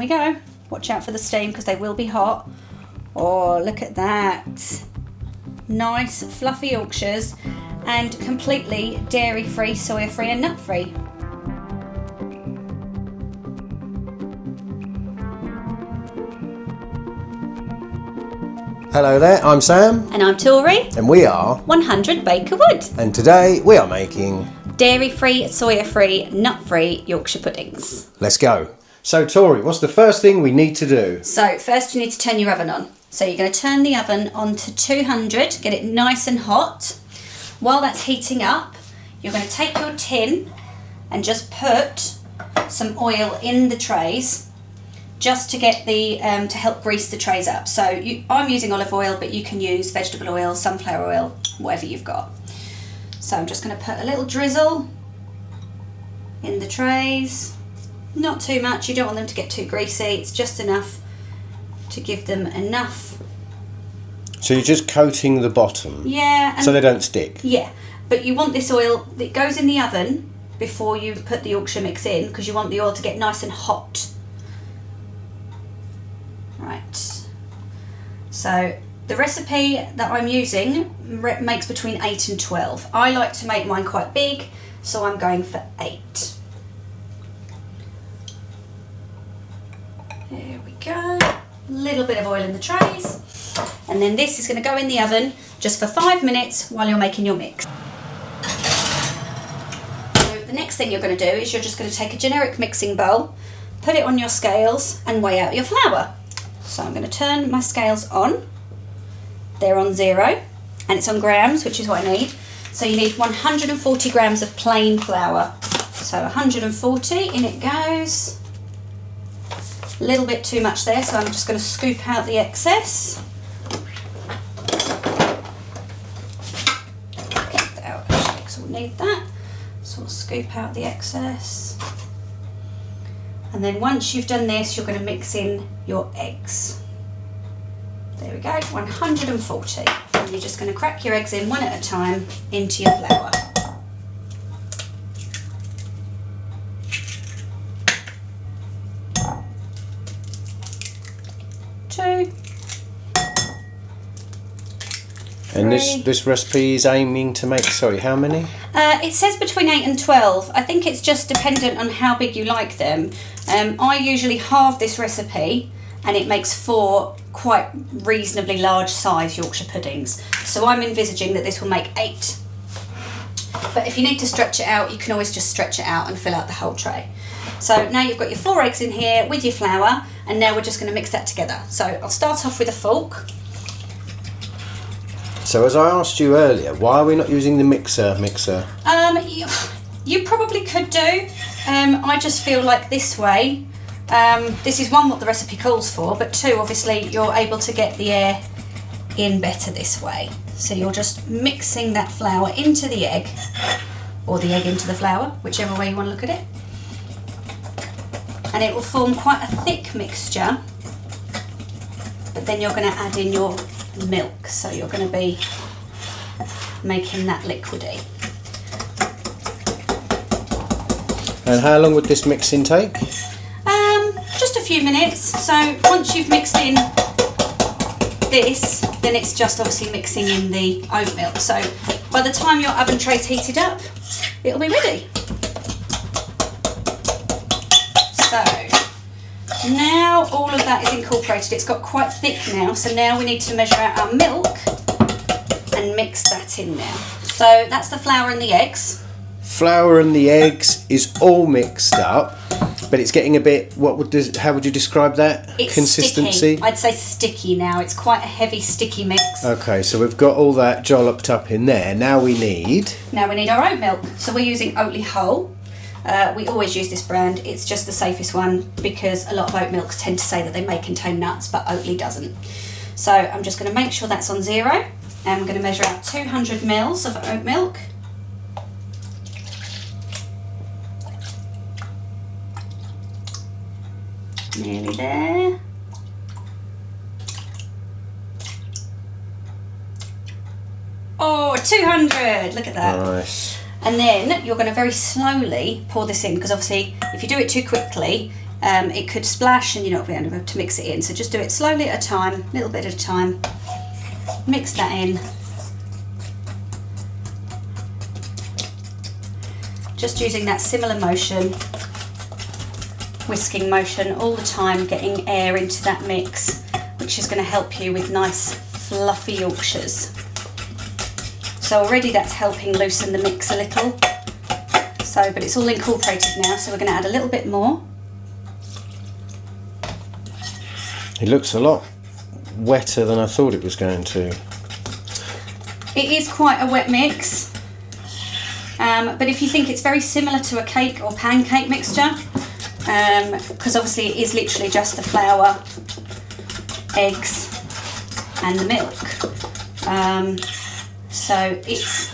we go. Watch out for the steam because they will be hot. Oh, look at that. Nice fluffy Yorkshires and completely dairy-free, soya-free and nut-free. Hello there, I'm Sam. And I'm Tori. And we are 100 Baker Wood. And today we are making dairy-free, soya-free, nut-free Yorkshire puddings. Let's go. So Tori, what's the first thing we need to do? So first you need to turn your oven on. So you're going to turn the oven on to 200, get it nice and hot. While that's heating up, you're going to take your tin and just put some oil in the trays just to get the to help grease the trays up. So I'm using olive oil, but you can use vegetable oil, sunflower oil, whatever you've got. So I'm just going to put a little drizzle in the trays. Not too much, you don't want them to get too greasy, it's just enough to give them enough. So you're just coating the bottom? Yeah. So they don't stick? Yeah, but you want this oil that goes in the oven before you put the Yorkshire mix in, because you want the oil to get nice and hot. Right, so the recipe that I'm using makes between 8 and 12. I like to make mine quite big, so I'm going for 8. There we go. A little bit of oil in the trays. And then this is going to go in the oven just for 5 minutes while you're making your mix. So the next thing you're going to do is you're just going to take a generic mixing bowl, put it on your scales and weigh out your flour. So I'm going to turn my scales on. They're on 0 and it's on grams, which is what I need. So you need 140 grams of plain flour. So 140, in it goes. A little bit too much there, so I'm just going to scoop out the excess. Get that out actually, because we'll need that. So we'll scoop out the excess. And then once you've done this, you're going to mix in your eggs. There we go, 140. And you're just going to crack your eggs in one at a time into your flour. Two. And this recipe is aiming to make, sorry, how many? It says between 8 and 12. I think it's just dependent on how big you like them. I usually halve this recipe and it makes 4 quite reasonably large size Yorkshire puddings. So I'm envisaging that this will make 8. But if you need to stretch it out, you can always just stretch it out and fill out the whole tray. So now you've got your 4 eggs in here with your flour, and now we're just going to mix that together. So I'll start off with a fork. So as I asked you earlier, why are we not using the mixer? You probably could do. I just feel like this way, this is one, what the recipe calls for, but 2, obviously you're able to get the air in better this way. So you're just mixing that flour into the egg, or the egg into the flour, whichever way you want to look at it. And it will form quite a thick mixture, but then you're going to add in your milk, so you're going to be making that liquidy. And how long would this mixing take? Just a few minutes. So once you've mixed in this, then it's just obviously mixing in the oat milk. So by the time your oven tray's heated up, it'll be ready. So now all of that is incorporated. It's got quite thick now, so now we need to measure out our milk and mix that in there. So that's the flour and the eggs. Flour and the eggs is all mixed up, but it's getting a bit, how would you describe that? It's consistency? Sticky. I'd say sticky now. It's quite a heavy, sticky mix. Okay, so we've got all that jolloped up in there. Now we need our oat milk. So we're using Oatly Whole. We always use this brand. It's just the safest one because a lot of oat milks tend to say that they may contain nuts, but Oatly doesn't. So I'm just going to make sure that's on 0. And I'm going to measure out 200 mils of oat milk. Nearly there. Oh, 200! Look at that. Nice. And then you're going to very slowly pour this in, because obviously if you do it too quickly, it could splash and you're not going to be able to mix it in. So just do it slowly at a time, a little bit at a time. Mix that in. Just using that similar motion, whisking motion all the time, getting air into that mix, which is going to help you with nice fluffy Yorkshires. So already that's helping loosen the mix a little. So, but it's all incorporated now, so we're going to add a little bit more. It looks a lot wetter than I thought it was going to. It is quite a wet mix, but if you think it's very similar to a cake or pancake mixture, because obviously it is literally just the flour, eggs and the milk. So it's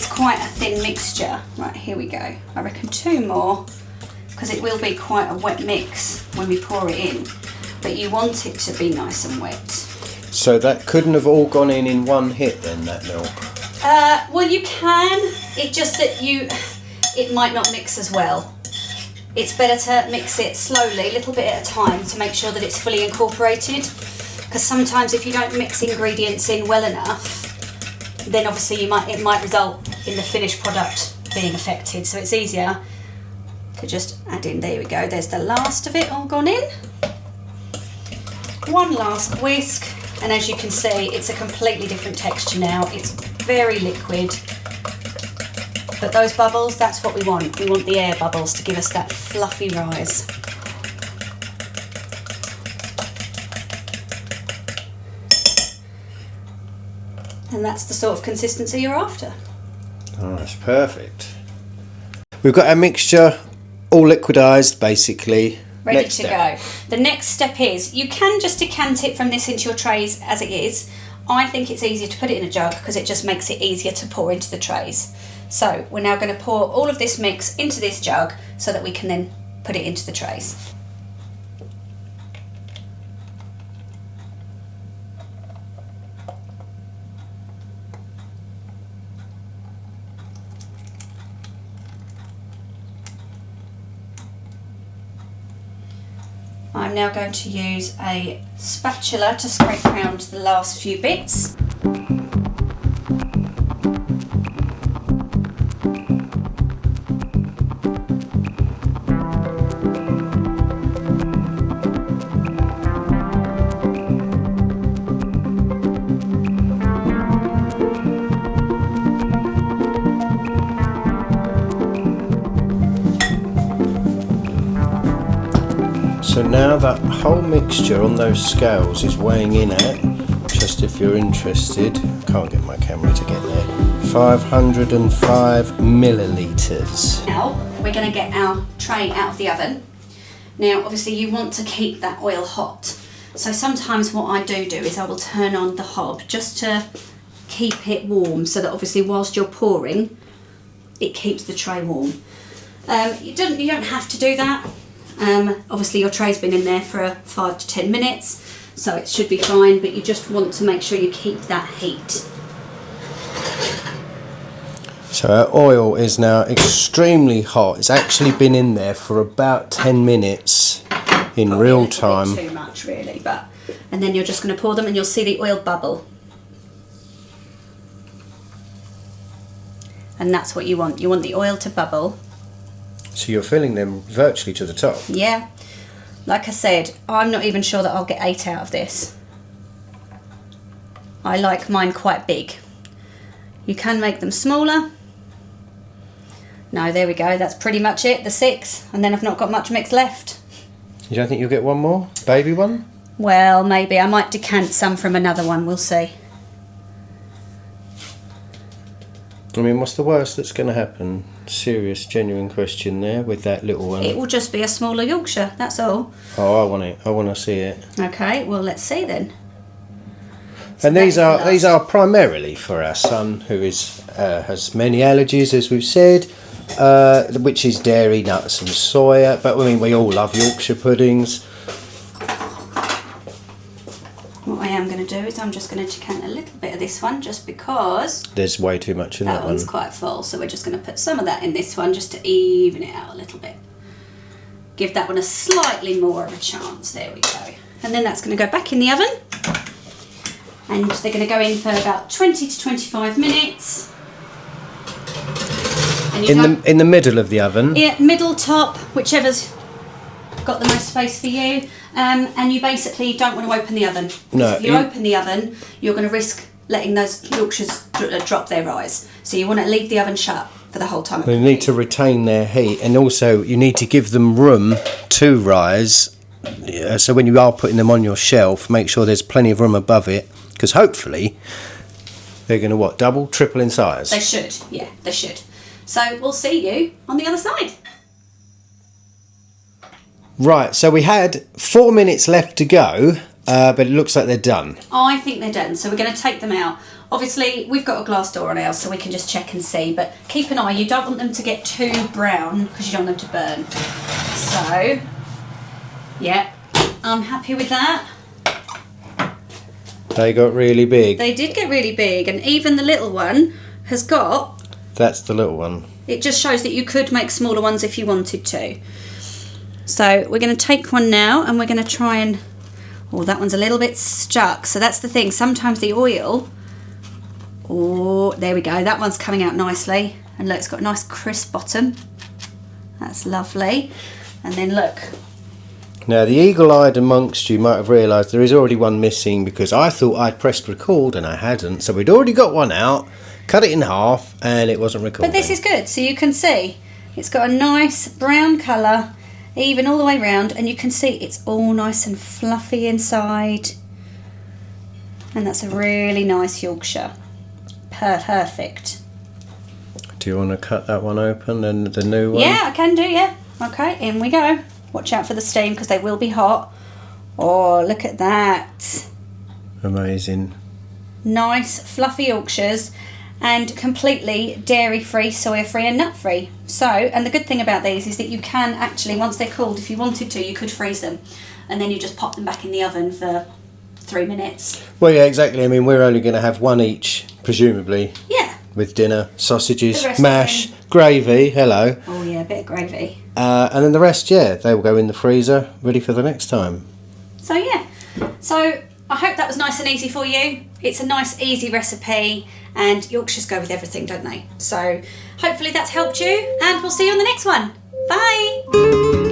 quite a thin mixture. Right, here we go. I reckon 2 more, because it will be quite a wet mix when we pour it in, but you want it to be nice and wet. So that couldn't have all gone in one hit then, that milk? Well, you can, it just that it might not mix as well. It's better to mix it slowly, a little bit at a time, to make sure that it's fully incorporated, because sometimes if you don't mix ingredients in well enough, then obviously it might result in the finished product being affected. So it's easier to just add in. There we go, there's the last of it all gone in. One last whisk, and as you can see, it's a completely different texture now. It's very liquid, but those bubbles, that's what we want. We want the air bubbles to give us that fluffy rise. And that's the sort of consistency you're after. Oh, that's perfect. We've got our mixture all liquidized, basically. Ready to go. The next step is, you can just decant it from this into your trays as it is. I think it's easier to put it in a jug because it just makes it easier to pour into the trays. So we're now going to pour all of this mix into this jug so that we can then put it into the trays. I'm now going to use a spatula to scrape around the last few bits. So now that whole mixture on those scales is weighing in at, just if you're interested, can't get my camera to get there, 505 millilitres. Now we're going to get our tray out of the oven. Now obviously you want to keep that oil hot, so sometimes what I do is I will turn on the hob just to keep it warm, so that obviously whilst you're pouring it keeps the tray warm. You don't have to do that. Obviously your tray's been in there for 5 to 10 minutes, so it should be fine, but you just want to make sure you keep that heat. So our oil is now extremely hot. It's actually been in there for about 10 minutes in Probably real a little time. bit too much really, and then you're just going to pour them and you'll see the oil bubble. And that's what you want. You want the oil to bubble. So you're filling them virtually to the top. Yeah, like I said, I'm not even sure that I'll get 8 out of this. I like mine quite big. You can make them smaller. No, there we go, that's pretty much it, the 6, and then I've not got much mix left. You don't think you'll get one more? Baby one? Well, maybe. I might decant some from another one, we'll see. I mean, what's the worst that's going to happen? Serious, genuine question there with that little one. It will just be a smaller Yorkshire, that's all. Oh, I want it. I want to see it. Okay, well, let's see then. And these are primarily for our son, who has many allergies, as we've said, which is dairy, nuts and soya. But I mean, we all love Yorkshire puddings. What I am going to do is I'm just going to decant a little bit of this one, just because There's way too much in that one. one's quite full, so we're just going to put some of that in this one just to even it out a little bit. give that one a slightly more of a chance. There we go. And then that's going to go back in the oven. And they're going to go in for about 20 to 25 minutes. And in the middle of the oven? Yeah, middle, top, whichever's got the most space for you. And you basically don't want to open the oven. No. If you open the oven, you're going to risk letting those Yorkshires drop their eyes. So you want to leave the oven shut for the whole time. They need to retain their heat, and also you need to give them room to rise. So when you are putting them on your shelf, make sure there's plenty of room above it, because hopefully they're going to double, triple in size. They should, yeah, they should. So we'll see you on the other side. Right, so we had 4 minutes left to go, but it looks like they're done. I think they're done, so we're going to take them out. Obviously, we've got a glass door on ours, so we can just check and see, but keep an eye. You don't want them to get too brown because you don't want them to burn. So, yeah, I'm happy with that. They got really big. They did get really big, and even the little one has got... That's the little one. It just shows that you could make smaller ones if you wanted to. So we're going to take one now, and we're going to try and... Oh, that one's a little bit stuck. So that's the thing. Sometimes the oil... Oh, there we go. That one's coming out nicely. And look, it's got a nice crisp bottom. That's lovely. And then look. Now, the eagle-eyed amongst you might have realised there is already one missing, because I thought I'd pressed record and I hadn't. So we'd already got one out, cut it in half, and it wasn't recording. But this is good. So you can see it's got a nice brown colour, even all the way round. And you can see it's all nice and fluffy inside. And that's a really nice Yorkshire. Perfect. Do you want to cut that one open and the new one? Yeah, I can do, yeah. Okay, in we go. Watch out for the steam because they will be hot. Oh, look at that. Amazing. Nice, fluffy Yorkshires and completely dairy-free, soya-free and nut-free. So, and the good thing about these is that you can actually, once they're cooled, if you wanted to, you could freeze them. And then you just pop them back in the oven for 3 minutes. Well, yeah, exactly. I mean, we're only going to have one each, presumably. Yeah. With dinner, sausages, The rest mash, gravy, hello. Oh yeah, a bit of gravy. And then the rest, yeah, they will go in the freezer, ready for the next time. So yeah, so I hope that was nice and easy for you. It's a nice, easy recipe, and Yorkshires go with everything, don't they? So hopefully that's helped you, and we'll see you on the next one. Bye!